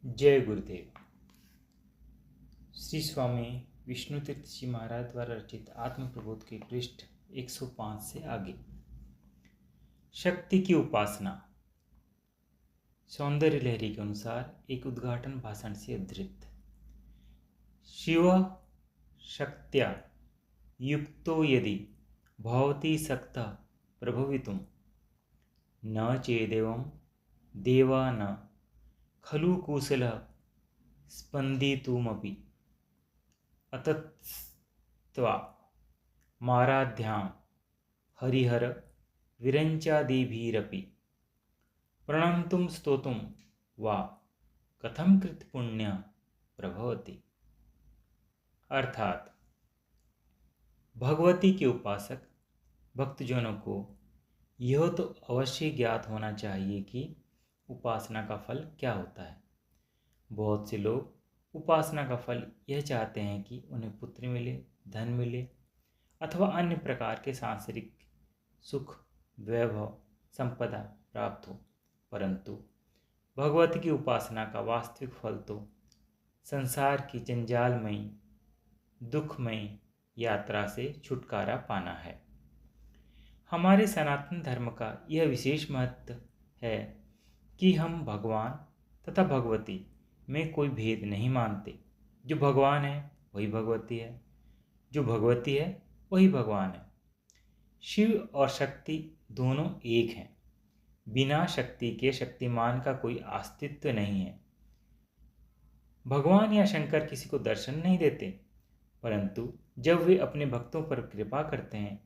जय गुरुदेव। श्री स्वामी विष्णु तीर्थ जी महाराज द्वारा रचित आत्म प्रबोध के पृष्ठ 105 से आगे। शक्ति की उपासना। सौंदर्य लहरी के अनुसार एक उद्घाटन भाषण से उद्धृत। शिव शक्त्या युक्तो यदि भवति सक्तः प्रभवितुं न चेदेवं देवा न खलु कुशलः स्पन्दितुमपि अतत्त्वा माराध्यां हरिहर विरञ्चादिभिरपि प्रणन्तुं स्तोतुं वा कथं कृत पुण्य प्रभवति। अर्थात भगवती के उपासक भक्तजनों को यह तो अवश्य ज्ञात होना चाहिए कि उपासना का फल क्या होता है। बहुत से लोग उपासना का फल यह चाहते हैं कि उन्हें पुत्र मिले, धन मिले अथवा अन्य प्रकार के सांसारिक सुख, वैभव, संपदा प्राप्त हो, परंतु भगवती की उपासना का वास्तविक फल तो संसार की जंजालमयी दुखमयी यात्रा से छुटकारा पाना है। हमारे सनातन धर्म का यह विशेष महत्व है कि हम भगवान तथा भगवती में कोई भेद नहीं मानते। जो भगवान है वही भगवती है, जो भगवती है वही भगवान है। शिव और शक्ति दोनों एक हैं। बिना शक्ति के शक्तिमान का कोई अस्तित्व नहीं है। भगवान या शंकर किसी को दर्शन नहीं देते, परंतु जब वे अपने भक्तों पर कृपा करते हैं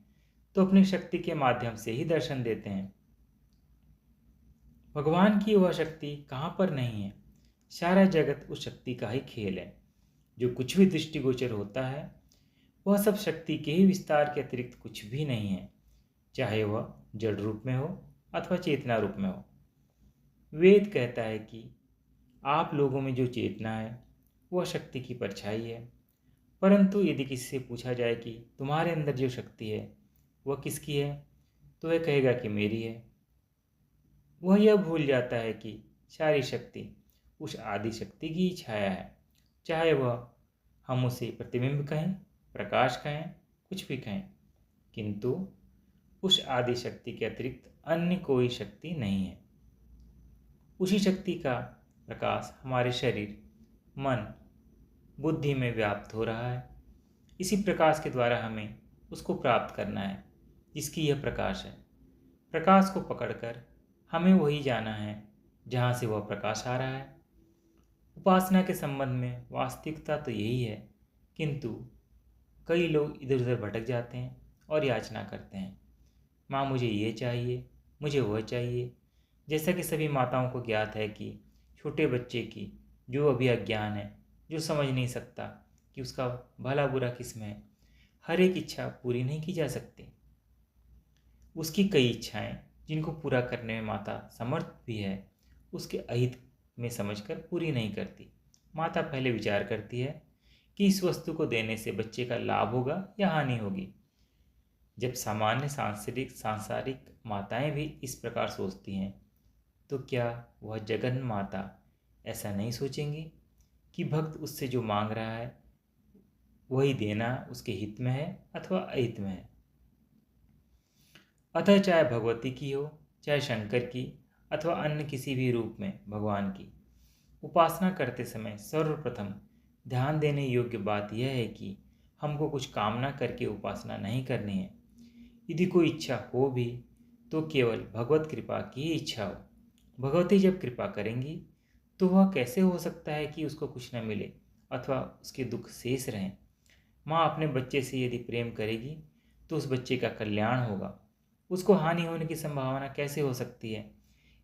तो अपनी शक्ति के माध्यम से ही दर्शन देते हैं। भगवान की वह शक्ति कहाँ पर नहीं है। सारा जगत उस शक्ति का ही खेल है। जो कुछ भी दृष्टिगोचर होता है वह सब शक्ति के ही विस्तार के अतिरिक्त कुछ भी नहीं है, चाहे वह जड़ रूप में हो अथवा चेतना रूप में हो। वेद कहता है कि आप लोगों में जो चेतना है वह शक्ति की परछाई है, परंतु यदि किसी से पूछा जाए कि तुम्हारे अंदर जो शक्ति है वह किसकी है, तो वह कहेगा कि मेरी है। वह यह भूल जाता है कि सारी शक्ति उस आदि शक्ति की छाया है, चाहे वह हम उसे प्रतिबिंब कहें, प्रकाश कहें, कुछ भी कहें, किंतु उस आदि शक्ति के अतिरिक्त अन्य कोई शक्ति नहीं है। उसी शक्ति का प्रकाश हमारे शरीर, मन, बुद्धि में व्याप्त हो रहा है। इसी प्रकाश के द्वारा हमें उसको प्राप्त करना है जिसकी यह प्रकाश है। प्रकाश को पकड़कर हमें वही जाना है जहाँ से वह प्रकाश आ रहा है। उपासना के संबंध में वास्तविकता तो यही है, किंतु कई लोग इधर उधर भटक जाते हैं और याचना करते हैं, माँ मुझे ये चाहिए, मुझे वह चाहिए। जैसा कि सभी माताओं को ज्ञात है कि छोटे बच्चे की जो अभी अज्ञान है, जो समझ नहीं सकता कि उसका भला बुरा किसमें है, हर एक इच्छा पूरी नहीं की जा सकती। उसकी कई इच्छाएं जिनको पूरा करने में माता समर्थ भी है, उसके अहित में समझकर पूरी नहीं करती। माता पहले विचार करती है कि इस वस्तु को देने से बच्चे का लाभ होगा या हानि होगी। जब सामान्य सांसारिक माताएं भी इस प्रकार सोचती हैं, तो क्या वह जगन माता ऐसा नहीं सोचेंगी कि भक्त उससे जो मांग रहा है वही देना उसके हित में है अथवा अहित में है। अतः चाहे भगवती की हो, चाहे शंकर की अथवा अन्य किसी भी रूप में भगवान की उपासना करते समय सर्वप्रथम ध्यान देने योग्य बात यह है कि हमको कुछ कामना करके उपासना नहीं करनी है। यदि कोई इच्छा हो भी तो केवल भगवत कृपा की ही इच्छा हो। भगवती जब कृपा करेंगी तो वह कैसे हो सकता है कि उसको कुछ न मिले अथवा उसके दुख शेष रहें। माँ अपने बच्चे से यदि प्रेम करेगी तो उस बच्चे का कल्याण होगा, उसको हानि होने की संभावना कैसे हो सकती है।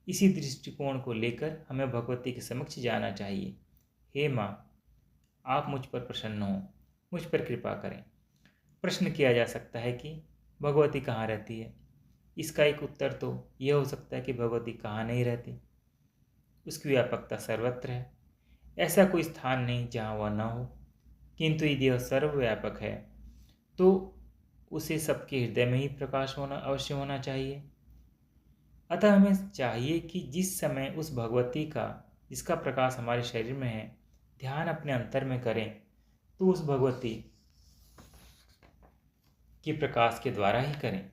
इसी दृष्टिकोण को लेकर हमें भगवती के समक्ष जाना चाहिए। हे माँ, आप मुझ पर प्रसन्न हो, मुझ पर कृपा करें। प्रश्न किया जा सकता है कि भगवती कहाँ रहती है। इसका एक उत्तर तो यह हो सकता है कि भगवती कहाँ नहीं रहती। उसकी व्यापकता सर्वत्र है। ऐसा कोई स्थान नहीं जहाँ वह न हो, किंतु यदि वह सर्वव्यापक है तो उसे सबके हृदय में ही प्रकाश होना अवश्य होना चाहिए। अतः हमें चाहिए कि जिस समय उस भगवती का जिसका प्रकाश हमारे शरीर में है, ध्यान अपने अंतर में करें तो उस भगवती के प्रकाश के द्वारा ही करें।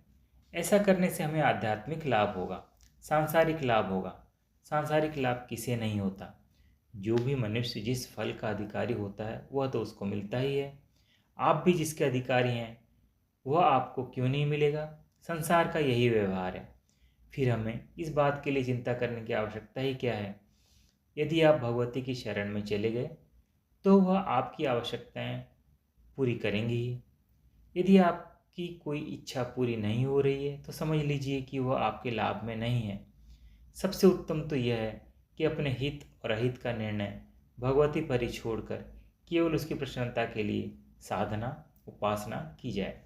ऐसा करने से हमें आध्यात्मिक लाभ होगा, सांसारिक लाभ होगा। सांसारिक लाभ किसे नहीं होता। जो भी मनुष्य जिस फल का अधिकारी होता है वह तो उसको मिलता ही है। आप भी जिसके अधिकारी हैं वह आपको क्यों नहीं मिलेगा। संसार का यही व्यवहार है। फिर हमें इस बात के लिए चिंता करने की आवश्यकता ही क्या है। यदि आप भगवती की शरण में चले गए तो वह आपकी आवश्यकताएं पूरी करेंगी ही। यदि आपकी कोई इच्छा पूरी नहीं हो रही है तो समझ लीजिए कि वह आपके लाभ में नहीं है। सबसे उत्तम तो यह है कि अपने हित और अहित का निर्णय भगवती पर ही छोड़कर केवल उसकी प्रसन्नता के लिए साधना उपासना की जाए।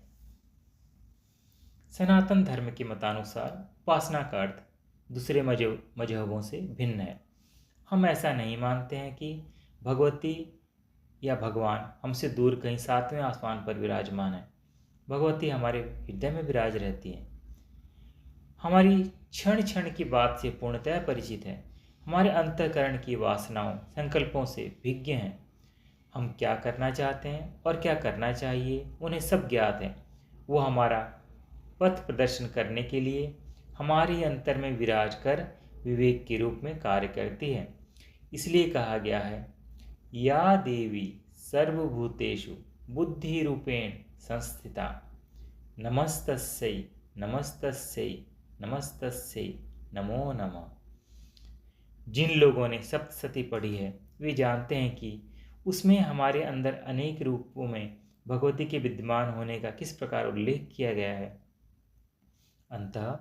सनातन धर्म के मतानुसार उपासना का अर्थ दूसरे मजहबों से भिन्न है। हम ऐसा नहीं मानते हैं कि भगवती या भगवान हमसे दूर कहीं सातवें आसमान पर विराजमान है। भगवती हमारे हृदय में विराज रहती है, हमारी क्षण क्षण की बात से पूर्णतः परिचित है, हमारे अंतःकरण की वासनाओं संकल्पों से विज्ञ हैं। हम क्या करना चाहते हैं और क्या करना चाहिए उन्हें सब ज्ञात है। वो हमारा पथ प्रदर्शन करने के लिए हमारे अंतर में विराज कर विवेक के रूप में कार्य करती है। इसलिए कहा गया है, या देवी सर्वभूतेषु बुद्धि रूपेण संस्थिता नमस्तस्यै नमस्तस्यै नमस्तस्यै नमो नमः। जिन लोगों ने सप्तशती पढ़ी है वे जानते हैं कि उसमें हमारे अंदर अनेक रूपों में भगवती के विद्यमान होने का किस प्रकार उल्लेख किया गया है। अतः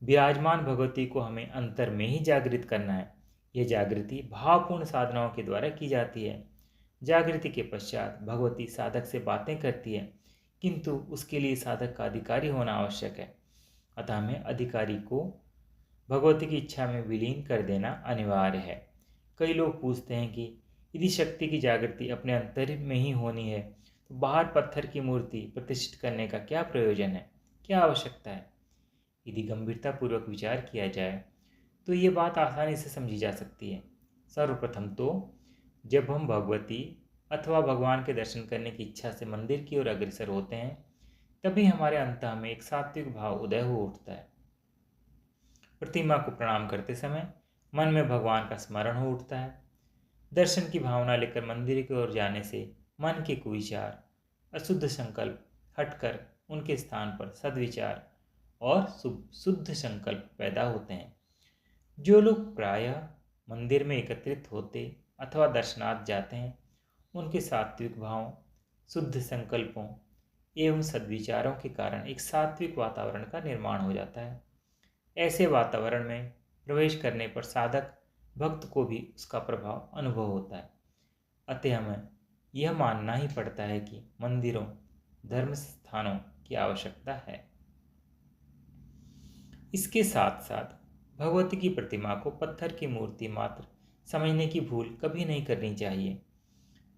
विराजमान भगवती को हमें अंतर में ही जागृत करना है। यह जागृति भावपूर्ण साधनाओं के द्वारा की जाती है। जागृति के पश्चात भगवती साधक से बातें करती है, किंतु उसके लिए साधक का अधिकारी होना आवश्यक है। अतः हमें अधिकारी को भगवती की इच्छा में विलीन कर देना अनिवार्य है। कई लोग पूछते हैं कि यदि शक्ति की जागृति अपने अंतर में ही होनी है तो बाहर पत्थर की मूर्ति प्रतिष्ठित करने का क्या प्रयोजन है, क्या आवश्यकता है। यदि गंभीरतापूर्वक विचार किया जाए तो ये बात आसानी से समझी जा सकती है। सर्वप्रथम तो जब हम भगवती अथवा भगवान के दर्शन करने की इच्छा से मंदिर की ओर अग्रसर होते हैं तभी हमारे अंतः में एक सात्विक भाव उदय हो उठता है। प्रतिमा को प्रणाम करते समय मन में भगवान का स्मरण हो उठता है। दर्शन की भावना लेकर मंदिर की ओर जाने से मन के कुविचार अशुद्ध संकल्प हटकर उनके स्थान पर सद्विचार और शुद्ध संकल्प पैदा होते हैं। जो लोग प्रायः मंदिर में एकत्रित होते अथवा दर्शनार्थ जाते हैं उनके सात्विक भावों शुद्ध संकल्पों एवं सद्विचारों के कारण एक सात्विक वातावरण का निर्माण हो जाता है। ऐसे वातावरण में प्रवेश करने पर साधक भक्त को भी उसका प्रभाव अनुभव होता है। अतः हमें यह मानना ही पड़ता है कि मंदिरों धर्म स्थानों की आवश्यकता है। इसके साथ साथ भगवती की प्रतिमा को पत्थर की मूर्ति मात्र समझने की भूल कभी नहीं करनी चाहिए।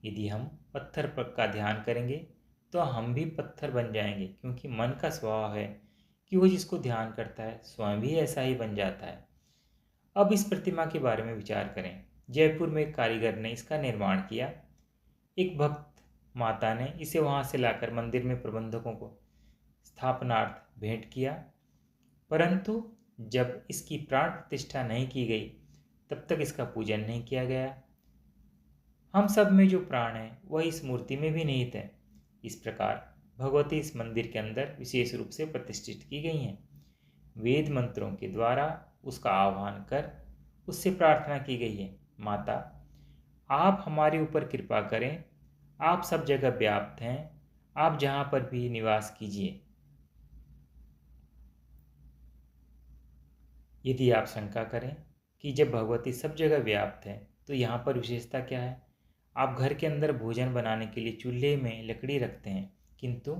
यदि हम पत्थर पर का ध्यान करेंगे तो हम भी पत्थर बन जाएंगे, क्योंकि मन का स्वभाव है कि वो जिसको ध्यान करता है स्वयं भी ऐसा ही बन जाता है। अब इस प्रतिमा के बारे में विचार करें। जयपुर में एक कारीगर ने इसका निर्माण किया। एक भक्त माता ने इसे वहां से लाकर मंदिर में प्रबंधकों को स्थापनार्थ भेंट किया, परंतु जब इसकी प्राण प्रतिष्ठा नहीं की गई तब तक इसका पूजन नहीं किया गया। हम सब में जो प्राण है वह इस मूर्ति में भी निहित है। इस प्रकार भगवती इस मंदिर के अंदर विशेष रूप से प्रतिष्ठित की गई हैं। वेद मंत्रों के द्वारा उसका आह्वान कर उससे प्रार्थना की गई है, माता आप हमारे ऊपर कृपा करें, आप सब जगह व्याप्त हैं, आप जहाँ पर भी निवास कीजिए। यदि आप शंका करें कि जब भगवती सब जगह व्याप्त है तो यहाँ पर विशेषता क्या है। आप घर के अंदर भोजन बनाने के लिए चूल्हे में लकड़ी रखते हैं, किंतु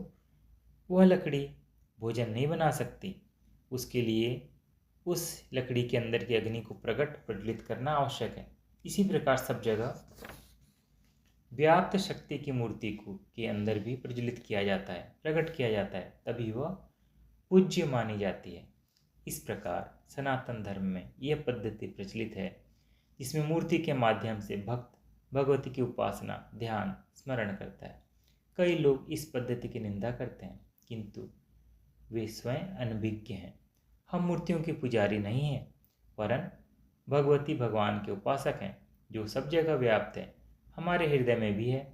वह लकड़ी भोजन नहीं बना सकती। उसके लिए उस लकड़ी के अंदर की अग्नि को प्रज्वलित करना आवश्यक है। इसी प्रकार सब जगह व्याप्त शक्ति की मूर्ति को के अंदर भी प्रज्वलित किया जाता है, प्रकट किया जाता है, तभी वह पूज्य मानी जाती है। इस प्रकार सनातन धर्म में यह पद्धति प्रचलित है। जिसमें मूर्ति के माध्यम से भक्त भगवती की उपासना, ध्यान, स्मरण करता है। कई लोग इस पद्धति की निंदा करते हैं, किंतु वे स्वयं अनभिज्ञ हैं। हम मूर्तियों के पुजारी नहीं हैं, वरन भगवती भगवान के उपासक हैं, जो सब जगह व्याप्त है, हमारे हृदय में भी है।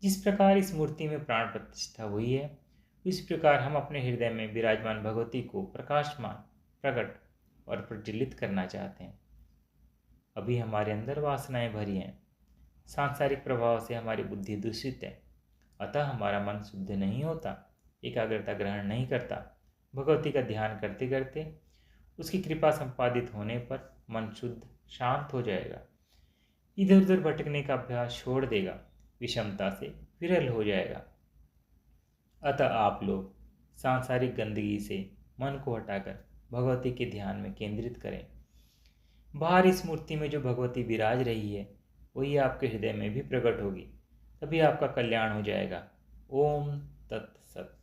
जिस प्रकार इस मूर्ति में प्राण प्रतिष्ठा हुई है, इस प्रकार हम अपने हृदय में विराजमान भगवती को प्रकाशमान, प्रकट और प्रज्वलित करना चाहते हैं। अभी हमारे अंदर वासनाएं भरी हैं, सांसारिक प्रभाव से हमारी बुद्धि दूषित है, अतः हमारा मन शुद्ध नहीं होता, एकाग्रता ग्रहण नहीं करता। भगवती का ध्यान करते करते उसकी कृपा संपादित होने पर मन शुद्ध, शांत हो जाएगा, इधर उधर भटकने का अभ्यास छोड़ देगा, विषमता से विरल हो जाएगा। अतः आप लोग सांसारिक गंदगी से मन को हटाकर भगवती के ध्यान में केंद्रित करें। बाहर इस मूर्ति में जो भगवती विराज रही है, वही आपके हृदय में भी प्रकट होगी, तभी आपका कल्याण हो जाएगा। ओम तत्सत।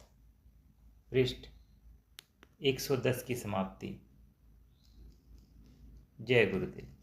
पृष्ठ 110 की समाप्ति। जय गुरुदेव।